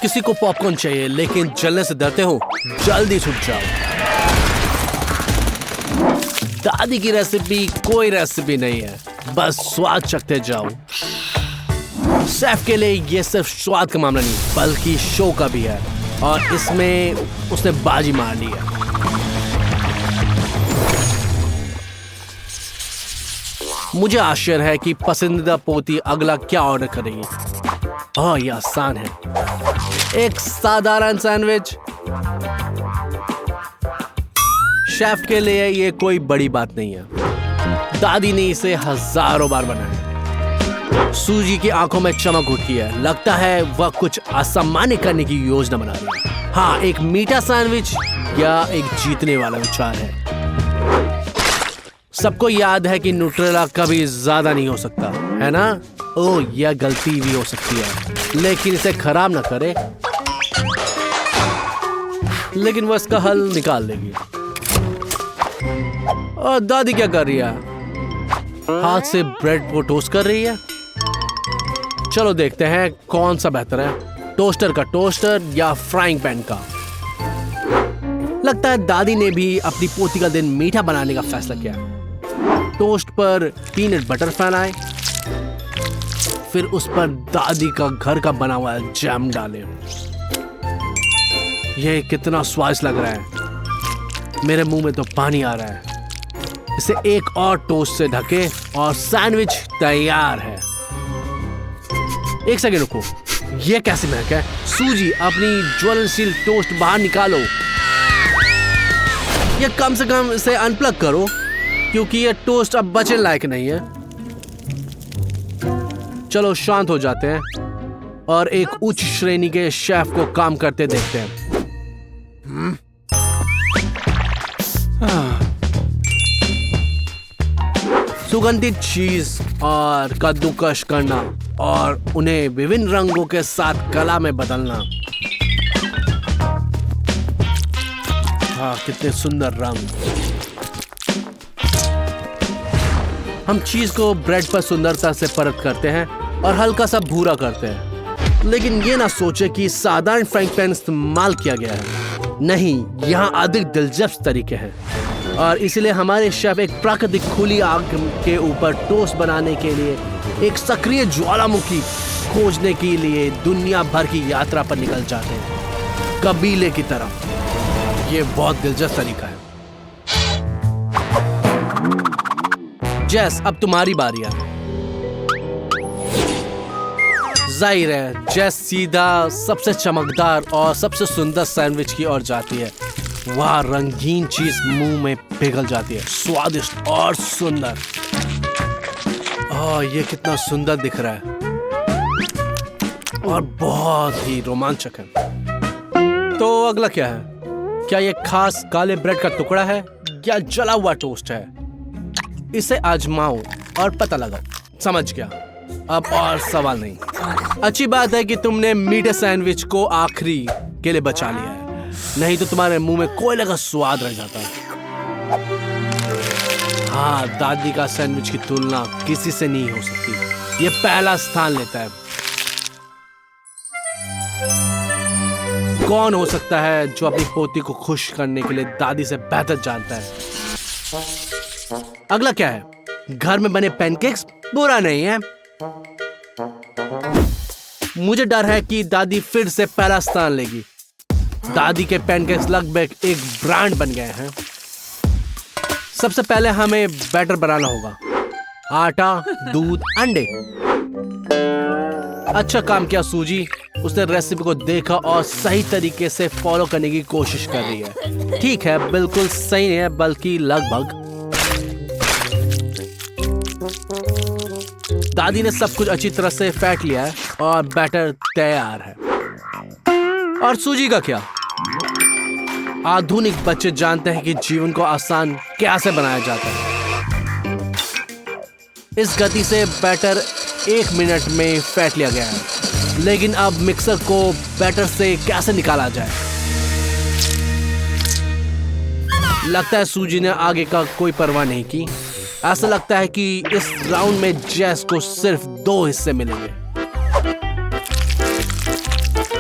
किसी को पॉपकॉर्न चाहिए लेकिन जलने से डरते हो, जल्दी छुट जाओ। दादी की रेसिपी कोई रेसिपी नहीं है, बस स्वाद चखते जाओ। शेफ के लिए ये सिर्फ स्वाद का मामला नहीं बल्कि शो का भी है, और इसमें उसने बाजी मार ली है। मुझे आश्चर्य है कि पसंदीदा पोती अगला क्या ऑर्डर करेगी। ओह, ये आसान है, एक साधारण सैंडविच। शेफ के लिए ये कोई बड़ी बात नहीं है। दादी ने इसे हजारों बार बनाया। सूजी की आंखों में चमक उठी है, लगता है वह कुछ असामान्य करने की योजना बना रही है। हाँ, एक मीठा सैंडविच या एक जीतने वाला विचार है। सबको याद है कि न्यूट्रेला कभी ज्यादा नहीं हो सकता, है ना? ओह, यह गलती भी हो सकती है, लेकिन इसे खराब ना करे। लेकिन वह इसका हल निकाल लेगी। और दादी क्या कर रही है? हाथ से ब्रेड को टोस्ट कर रही है। चलो देखते हैं कौन सा बेहतर है, टोस्टर का टोस्टर या फ्राइंग पैन का। लगता है दादी ने भी अपनी पोती का दिन मीठा बनाने का फैसला किया। टोस्ट पर पीनट बटर फैलाएं, फिर उस पर दादी का घर का बना हुआ जैम डालें। यह कितना स्वादिष्ट लग रहा है, मेरे मुंह में तो पानी आ रहा है। इसे एक और टोस्ट से ढके और सैंडविच तैयार है। एक सेकंड रुको, यह कैसे महक है? सूजी, अपनी ज्वलनशील टोस्ट बाहर निकालो, या कम से कम इसे अनप्लग करो, क्योंकि यह टोस्ट अब बचने लायक नहीं है। चलो शांत हो जाते हैं और एक उच्च श्रेणी के शेफ को काम करते देखते हैं। सुगंधित चीज और कद्दूकश करना और उन्हें विभिन्न रंगों के साथ कला में बदलना। हाँ, कितने सुंदर रंग। हम चीज को ब्रेड पर सुंदरता से परत करते हैं और हल्का सा भूरा करते हैं, लेकिन ये ना सोचे कि साधारण फ्राइंग पैन इस्तेमाल किया गया है। नहीं, यहाँ अधिक दिलचस्प तरीके हैं, और इसलिए हमारे शेफ एक प्राकृतिक खुली आग के ऊपर टोस्ट बनाने के लिए एक सक्रिय ज्वालामुखी खोजने के लिए दुनिया भर की यात्रा पर निकल जाते हैं, कबीले की तरफ। ये बहुत दिलचस्प तरीका है। जेस, अब तुम्हारी बारी है। जाहिर है जेस सीधा सबसे चमकदार और सबसे सुंदर सैंडविच की ओर जाती है। वह रंगीन चीज मुंह में पिघल जाती है, स्वादिष्ट और सुंदर। ये कितना सुंदर दिख रहा है और बहुत ही रोमांचक है। तो अगला क्या है? क्या ये खास काले ब्रेड का टुकड़ा है या जला हुआ टोस्ट है? इसे आजमाओ और पता लगाओ। समझ गया, अब और सवाल नहीं। अच्छी बात है कि तुमने मीठे सैंडविच को आखिरी के लिए बचा लिया है, नहीं तो तुम्हारे मुंह में कोयले का स्वाद रह जाता है। हाँ, दादी का सैंडविच की तुलना किसी से नहीं हो सकती। ये पहला स्थान लेता है। कौन हो सकता है जो अपनी पोती को खुश करने के लिए दादी से बेहतर जानता है? अगला क्या है? घर में बने पैनकेक्स बुरा नहीं है। मुझे डर है कि दादी फिर से पहला स्थान लेगी। दादी के पैनकेक्स लगभग एक ब्रांड बन गए हैं। सबसे पहले हमें बैटर बनाना होगा। आटा, दूध, अंडे। अच्छा काम किया सूजी, उसने रेसिपी को देखा और सही तरीके से फॉलो करने की कोशिश कर रही है। ठीक है, बिल्कुल सही है, बल्कि लगभग। दादी ने सब कुछ अच्छी तरह से फेंट लिया है और बैटर तैयार है। और सूजी का क्या? आधुनिक बच्चे जानते हैं कि जीवन को आसान कैसे बनाया जाता है। इस गति से बैटर 1 मिनट में फेंट लिया गया है, लेकिन अब मिक्सर को बैटर से कैसे निकाला जाए? लगता है सूजी ने आगे का कोई परवाह नहीं की। ऐसा लगता है कि इस राउंड में जेस को सिर्फ 2 हिस्से मिलेंगे।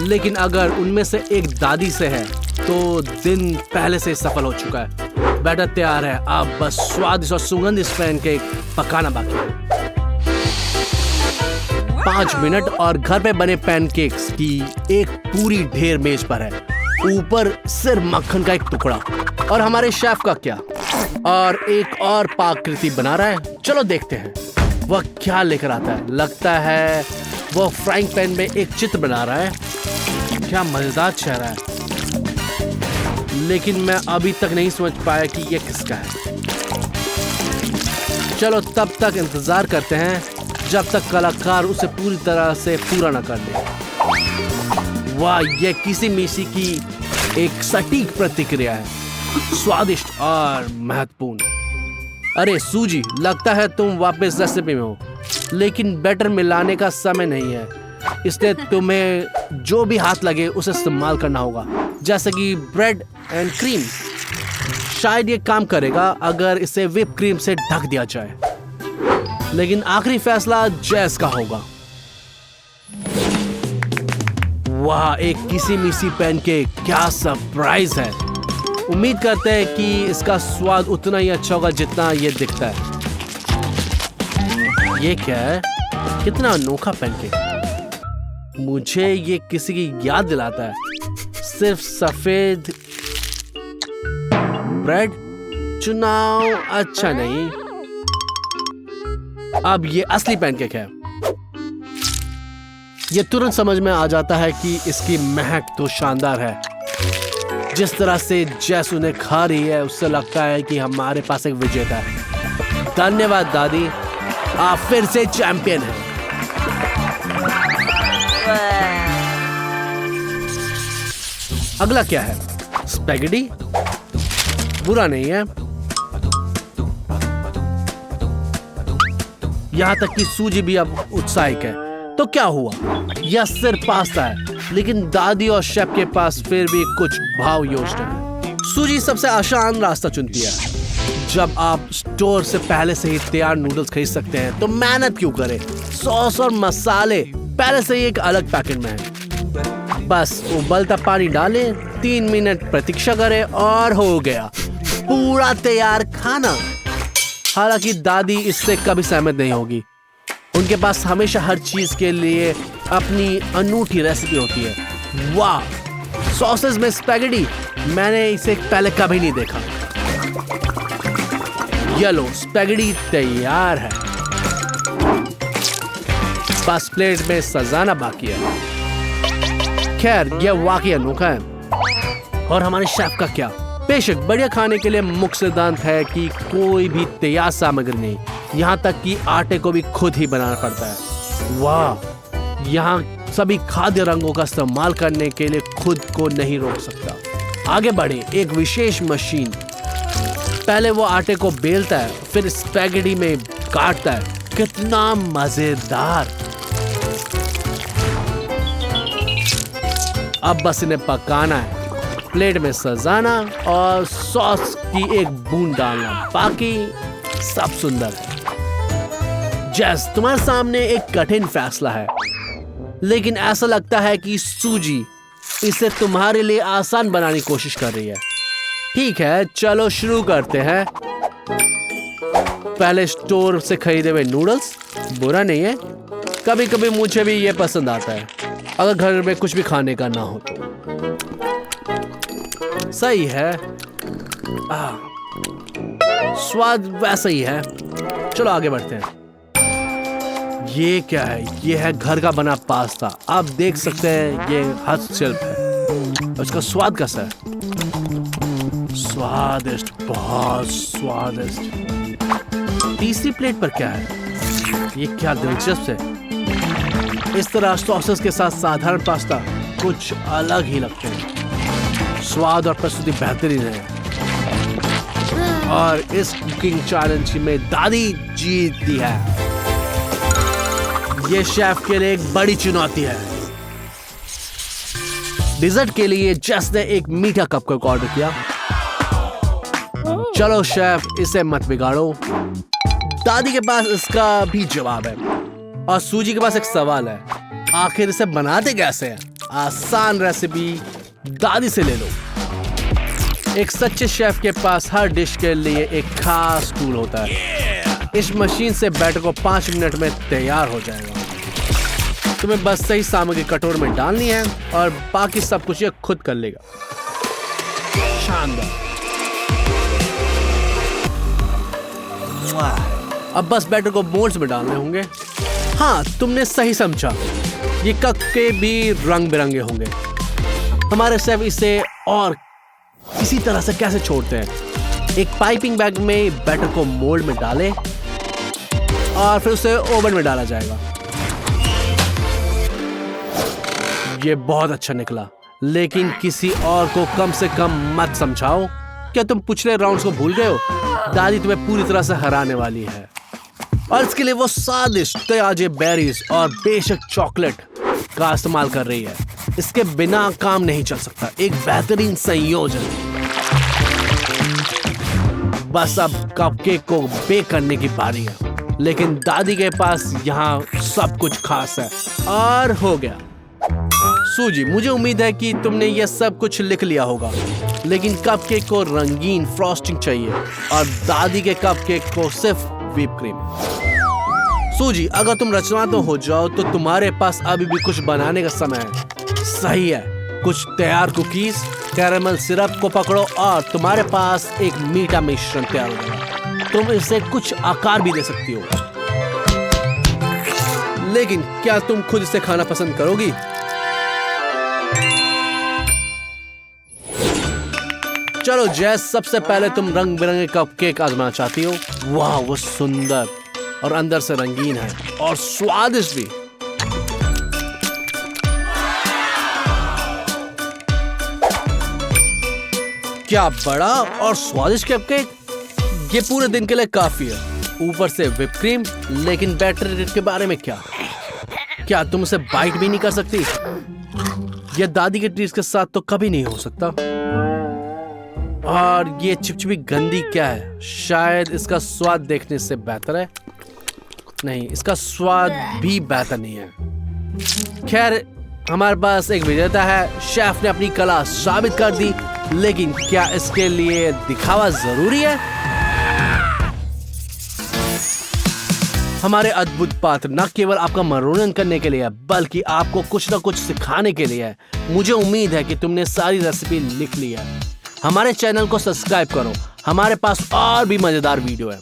लेकिन अगर उनमें से एक दादी से है तो दिन पहले से सफल हो चुका है। बैटर तैयार है, अब बस स्वादिष्ट और सुगंधित पैनकेक पकाना बाकी है। 5 मिनट और घर पे बने पैनकेक्स की एक पूरी ढेर मेज पर है। ऊपर सिर्फ मक्खन का एक टुकड़ा। और हमारे शेफ का क्या? और एक और पाककृति बना रहा है। चलो देखते हैं वह क्या लेकर आता है। लगता है वो फ्राइंग पैन में एक चित्र बना रहा है। क्या मजेदार चेहरा है, लेकिन मैं अभी तक नहीं समझ पाया कि ये किसका है। चलो तब तक इंतजार करते हैं जब तक कलाकार उसे पूरी तरह से पूरा न कर ले। वाह, ये किसी मिसी की एक सटीक प्रतिक्रिया है, स्वादिष्ट और महत्वपूर्ण। अरे सूजी, लगता है तुम वापस रेसिपी में हो, लेकिन बैटर मिलाने का समय नहीं है, इसलिए तुम्हें जो भी हाथ लगे उसे इस्तेमाल करना होगा, जैसे कि ब्रेड एंड क्रीम। शायद ये काम करेगा अगर इसे व्हिप क्रीम से ढक दिया जाए, लेकिन आखिरी फैसला जैस का होगा। वाह, एक किसी मिसी पैनकेक, क्या सरप्राइज है। उम्मीद करते हैं कि इसका स्वाद उतना ही अच्छा होगा जितना ये दिखता है। ये क्या है? कितना अनोखा पैनकेक। मुझे ये किसी की याद दिलाता है। सिर्फ सफेद ब्रेड, चुनाव अच्छा नहीं। अब ये असली पैनकेक है। ये तुरंत समझ में आ जाता है कि इसकी महक तो शानदार है। जिस तरह से जैस उन्हें खा रही है, उससे लगता है कि हमारे पास एक विजेता है। धन्यवाद दादी, आप फिर से चैंपियन हैं। अगला क्या है? स्पैगेटी? बुरा नहीं है। यहाँ तक कि सूजी भी अब उत्साहित है। तो क्या हुआ? यह सिर्फ पास्ता है, लेकिन दादी और शेफ के पास फिर भी कुछ भाव योजना है। सूजी सबसे आसान रास्ता चुनती है। जब आप स्टोर से पहले से ही तैयार नूडल्स खरीद सकते हैं तो मेहनत क्यों करें? सॉस और मसाले पहले से ही एक अलग पैकेट में है। बस उबलता पानी डालें, 3 मिनट प्रतीक्षा करें और हो गया पूरा तैयार खाना। हालांकि दादी इससे कभी सहमत नहीं होगी। उनके पास हमेशा हर चीज के लिए अपनी अनूठी रेसिपी होती है। वाह, सॉसेज में स्पैगेटी, मैंने इसे पहले कभी नहीं देखा। ये लो, स्पैगेटी तैयार है, बस प्लेट में सजाना बाकी है। खैर, यह वाकई अनोखा है। और हमारे शेफ का क्या? बेशक बढ़िया खाने के लिए मुख्य सिद्धांत है कि कोई भी तैयार सामग्री नहीं, यहाँ तक कि आटे को भी खुद ही बनाना पड़ता है। वाह, यहाँ सभी खाद्य रंगों का इस्तेमाल करने के लिए खुद को नहीं रोक सकता। आगे बढ़े, एक विशेष मशीन। पहले वो आटे को बेलता है, फिर स्पैगेटी में काटता है। कितना मजेदार। अब बस इन्हें पकाना है, प्लेट में सजाना और सॉस की एक बूंद डालना, बाकी सब सुंदर है। जैस, तुम्हारे सामने एक कठिन फैसला है, लेकिन ऐसा लगता है कि सूजी इसे तुम्हारे लिए आसान बनाने की कोशिश कर रही है। ठीक है, चलो शुरू करते हैं। पहले स्टोर से खरीदे हुए नूडल्स, बुरा नहीं है, कभी कभी मुझे भी ये पसंद आता है, अगर घर में कुछ भी खाने का ना हो तो। सही है, स्वाद वैसा ही है। चलो आगे बढ़ते हैं। ये क्या है? ये है घर का बना पास्ता। आप देख सकते हैं ये हस्तशिल्प है। उसका स्वाद कैसा है? स्वादिष्ट, बहुत स्वादिष्ट। तीसरी प्लेट पर क्या है? ये क्या दिलचस्प है। इस तरह सॉसेस के साथ साधारण पास्ता कुछ अलग ही लगते हैं। स्वाद और प्रस्तुति बेहतरीन है। और इस कुकिंग चैलेंज में दादी जीतती है। ये शेफ के लिए एक बड़ी चुनौती है। डिजर्ट के लिए जैस ने एक मीठा कपकेक ऑर्डर किया। चलो शेफ, इसे मत बिगाड़ो। दादी के पास इसका भी जवाब है और सूजी के पास एक सवाल है, आखिर इसे बनाते कैसे हैं? आसान रेसिपी दादी से ले लो। एक सच्चे शेफ के पास हर डिश के लिए एक खास टूल होता है। इस मशीन से बैटर को 5 मिनट में तैयार हो जाएगा। तुम्हें बस सही सामग्री कटोरे में डालनी है और बाकी सब कुछ ये खुद कर लेगा। शानदार। अब बस बैटर को मोल्ड्स में डालने होंगे। हाँ, तुमने सही समझा, ये कपके भी रंग बिरंगे होंगे। हमारे शेफ इसे और इसी तरह से कैसे छोड़ते हैं। एक पाइपिंग बैग में बैटर को मोल्ड में डालें और फिर उसे ओवन में डाला जाएगा। ये बहुत अच्छा निकला, लेकिन किसी और को कम से कम मत समझाओ। क्या तुम पिछले राउंड्स को भूल गए हो? दादी तुम्हें पूरी तरह से हराने वाली है और इसके लिए वो स्वादिष्ट ताजे बेरीज और बेशक चॉकलेट का इस्तेमाल कर रही है। इसके बिना काम नहीं चल सकता। एक बेहतरीन संयोजन। बस अब कपकेक को बेक करने की बारी है, लेकिन दादी के पास यहाँ सब कुछ खास है। और हो गया। सूजी, मुझे उम्मीद है कि तुमने यह सब कुछ लिख लिया होगा, लेकिन कपकेक को रंगीन फ्रॉस्टिंग चाहिए और दादी के कपकेक को सिर्फ व्हिप क्रीम। सूजी, अगर तुम रचनात्मक हो जाओ तो तुम्हारे पास अभी भी कुछ बनाने का समय है। सही है। कुछ तैयार कुकीज, कैरेमल सिरप को पकड़ो और तुम्हारे पास एक मीठा मिश्रण तैयार हो जाएगा। तुम इसे कुछ आकार भी दे सकती हो, लेकिन क्या तुम खुद इसे खाना पसंद करोगी? चलो जैस, सबसे पहले तुम रंग बिरंगे कपकेक आजमाना चाहती हो। वाह, वो सुंदर और अंदर से रंगीन है और स्वादिष्ट भी। क्या बड़ा और स्वादिष्ट कपकेक! ये पूरे दिन के लिए काफी है। ऊपर से व्हिप क्रीम, लेकिन बैटर के बारे में क्या तुम उसे बाइट भी नहीं कर सकती? यह दादी के ट्रीट के साथ तो कभी नहीं हो सकता। और ये चिपचिपी गंदी क्या है? शायद इसका स्वाद देखने से बेहतर है। नहीं, इसका स्वाद भी बेहतर नहीं है। खैर, हमारे पास एक विजेता है। शेफ ने अपनी कला साबित कर दी, लेकिन क्या इसके लिए दिखावा जरूरी है? हमारे अद्भुत पात्र न केवल आपका मनोरंजन करने के लिए है, बल्कि आपको कुछ न कुछ सिखाने के लिए है। मुझे उम्मीद है कि तुमने सारी रेसिपी लिख ली है। हमारे चैनल को सब्सक्राइब करो, हमारे पास और भी मजेदार वीडियो है।